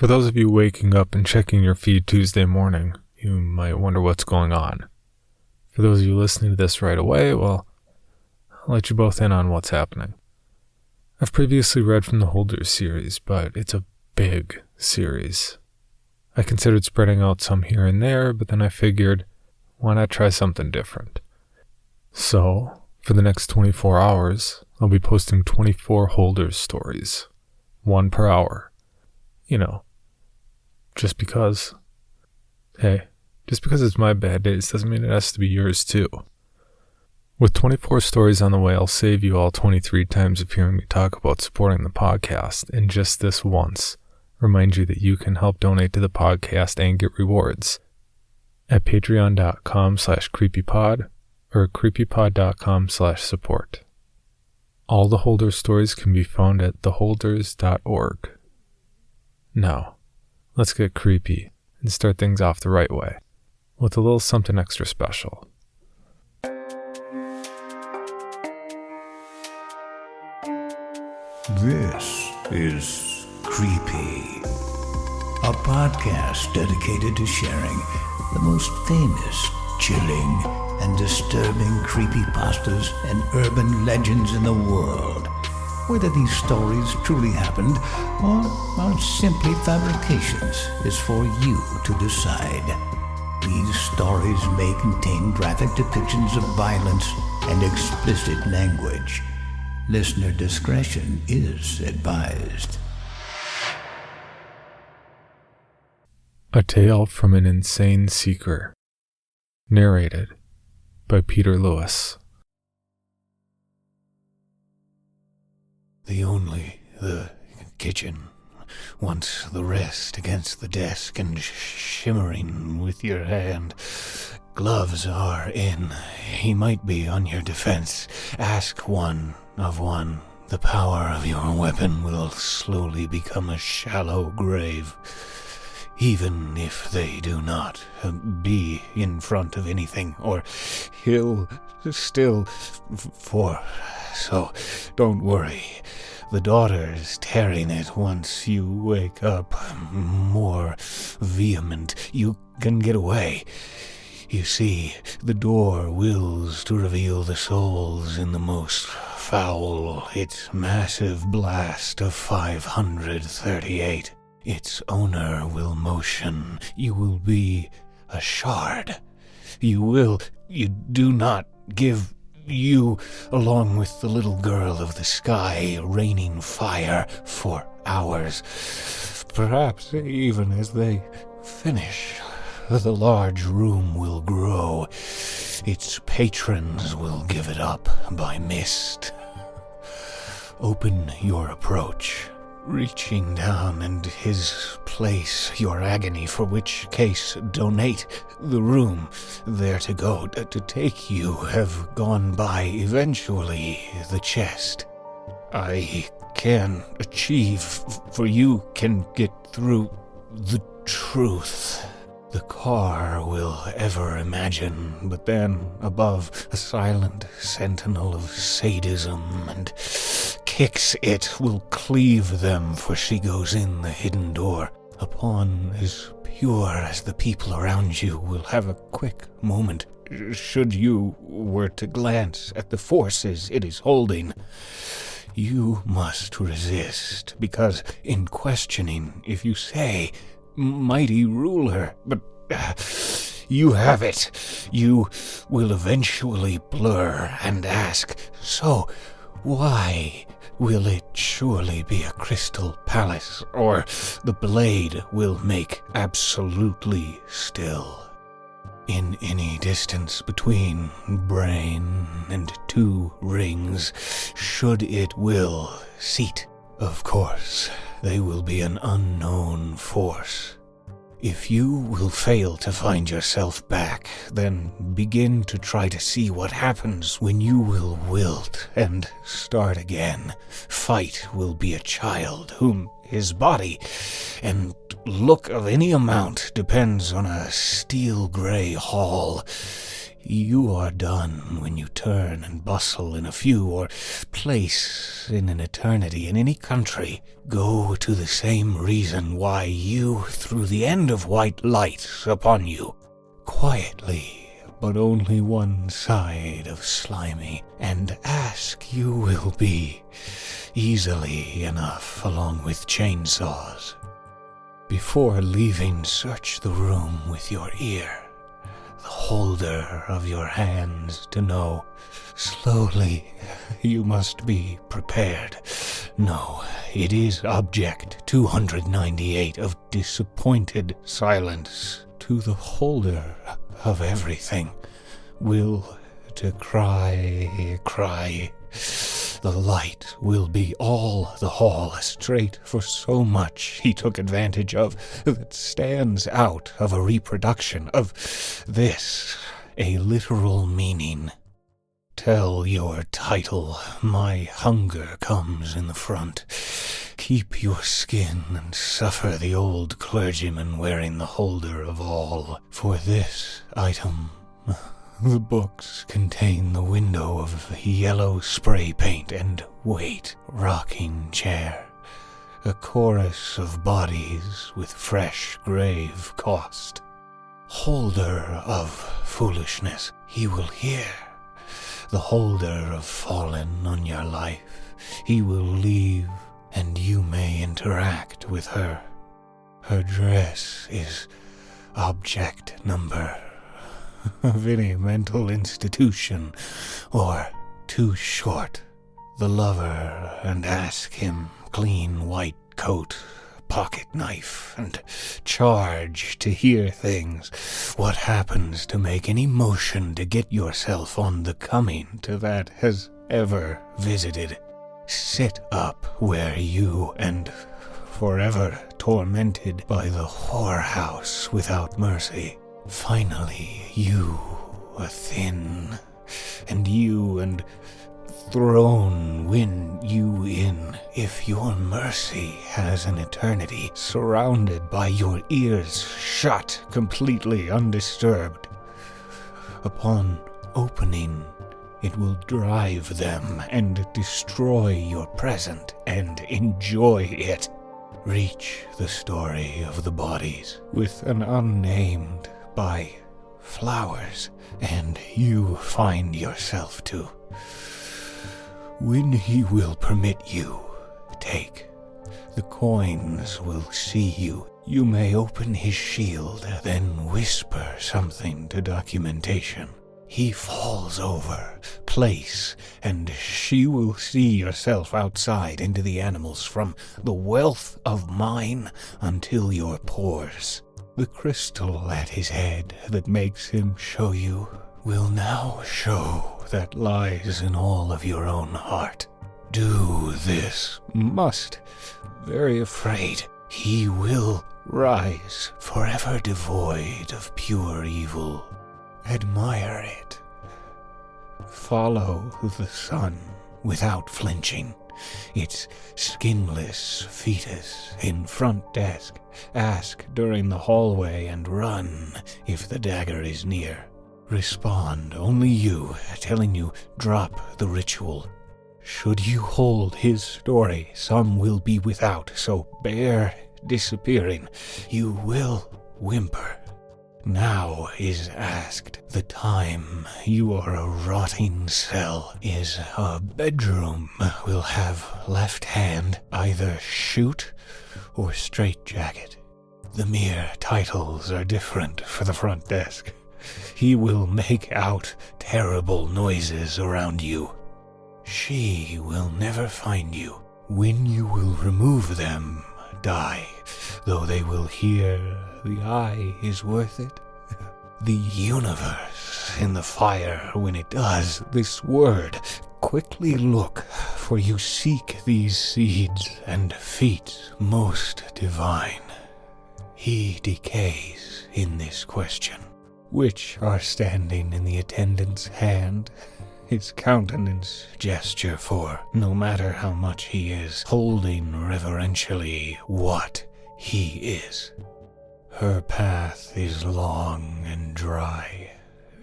For those of you waking up and checking your feed Tuesday morning, you might wonder what's going on. For those of you listening to this right away, well, I'll let you both in on what's happening. I've previously read from the Holders series, but it's a big series. I considered spreading out some here and there, but then I figured, why not try something different? So, for the next 24 hours, I'll be posting 24 Holders stories, one per hour. You know, just because. Hey, just because it's my bad days doesn't mean it has to be yours too. With 24 stories on the way, I'll save you all 23 times of hearing me talk about supporting the podcast, and just this once, remind you that you can help donate to the podcast and get rewards at patreon.com/creepypod or creepypod.com/support. All the Holders stories can be found at theholders.org. Now, let's get creepy and start things off the right way, with a little something extra special. This is Creepy, a podcast dedicated to sharing the most famous, chilling, and disturbing creepypastas and urban legends in the world. Whether these stories truly happened or are simply fabrications is for you to decide. These stories may contain graphic depictions of violence and explicit language. Listener discretion is advised. A Tale from an Insane Seeker. Narrated by Peter Lewis. The kitchen, once the rest against the desk and shimmering with your hand. Gloves are in. He might be on your defense. Ask one of one. The power of your weapon will slowly become a shallow grave. Even if they do not be in front of anything, or he'll still so don't worry. The daughter's tearing it once you wake up. More vehement. You can get away. You see, the door wills to reveal the souls in the most foul. Its massive blast of 538. Its owner will motion. You will be a shard. You do not give you, along with the little girl of the sky, raining fire for hours. Perhaps even as they finish, the large room will grow. Its patrons will give it up by mist. Open your approach, reaching down and his place your agony, for which case donate the room there to go. To take you have gone by eventually the chest. I can achieve, for you can get through the truth. The car will ever imagine, but then above, a silent sentinel of sadism and kicks it will cleave them, for she goes in the hidden door. Upon as pure as the people around you will have a quick moment, should you were to glance at the forces it is holding. You must resist, because in questioning, if you say, mighty ruler, but you have it, you will eventually blur and ask, so why will it surely be a crystal palace, or the blade will make absolutely still? In any distance between brain and two rings, should it will seat, of course, they will be an unknown force. If you will fail to find yourself back, then begin to try to see what happens when you will wilt and start again. Fight will be a child whom his body and look of any amount depends on a steel-gray hall. You are done when you turn and bustle in a few or place in an eternity in any country. Go to the same reason why you threw the end of white light upon you. Quietly, but only one side of slimy, and ask you will be easily enough along with chainsaws. Before leaving, search the room with your ear, the holder of your hands to know. Slowly, you must be prepared. No, it is object 298 of disappointed silence to the holder of everything. Will to cry. The light will be all the hall, straight for so much he took advantage of, that stands out of a reproduction of this, a literal meaning. Tell your title, my hunger comes in the front. Keep your skin and suffer the old clergyman wearing the holder of all. For this item, the books contain the window of yellow spray paint and weight, rocking chair, a chorus of bodies with fresh grave cost. Holder of foolishness, he will hear. The holder of fallen on your life, he will leave, and you may interact with her. Her dress is object number of any mental institution, or too short. The lover, and ask him, clean white coat, pocket knife, and charge to hear things. What happens to make any motion to get yourself on the coming to that has ever visited? Sit up where you and forever tormented by the whorehouse without mercy. Finally, you, a thin, and you and throne win you in, if your mercy has an eternity surrounded by your ears shut, completely undisturbed. Upon opening, it will drive them and destroy your present and enjoy it. Reach the story of the bodies with an unnamed by flowers, and you find yourself to. When he will permit you, take. The coins will see you. You may open his shield, then whisper something to documentation. He falls over, place, and she will see yourself outside into the animals from the wealth of mine until your pores. The crystal at his head that makes him show you will now show that lies in all of your own heart. Do this, must, very afraid. He will rise, forever devoid of pure evil. Admire it. Follow the sun without flinching. Its skinless fetus in front desk. Ask during the hallway and run if the dagger is near. Respond only you, telling you drop the ritual. Should you hold his story, some will be without, so bear disappearing. You will whimper. Now is asked. The time you are a rotting cell is a bedroom. Will have left hand either shoot or straitjacket. The mere titles are different for the front desk. He will make out terrible noises around you. She will never find you. When you will remove them, die, though they will hear the eye is worth it. The universe in the fire when it does this word. Quickly look, for you seek these seeds and feet most divine. He decays in this question, which are standing in the attendant's hand. His countenance gesture for, no matter how much he is, holding reverentially what he is. Her path is long and dry.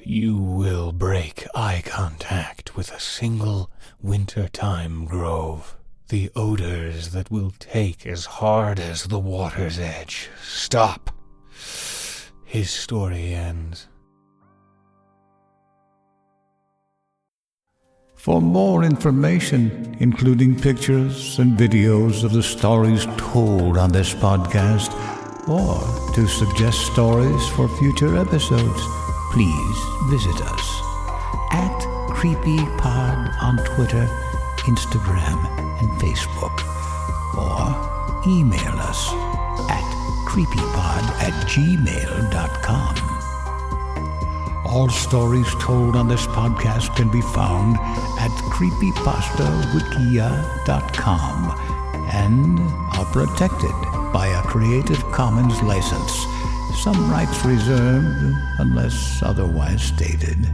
you will break eye contact with a single wintertime grove. The odors that will take as hard as the water's edge. Stop. His story ends. For more information, including pictures and videos of the stories told on this podcast, or to suggest stories for future episodes, please visit us at CreepyPod on Twitter, Instagram, and Facebook, or email us at creepypod@gmail.com. All stories told on this podcast can be found at creepypastawikia.com and are protected by a Creative Commons license. Some rights reserved unless otherwise stated.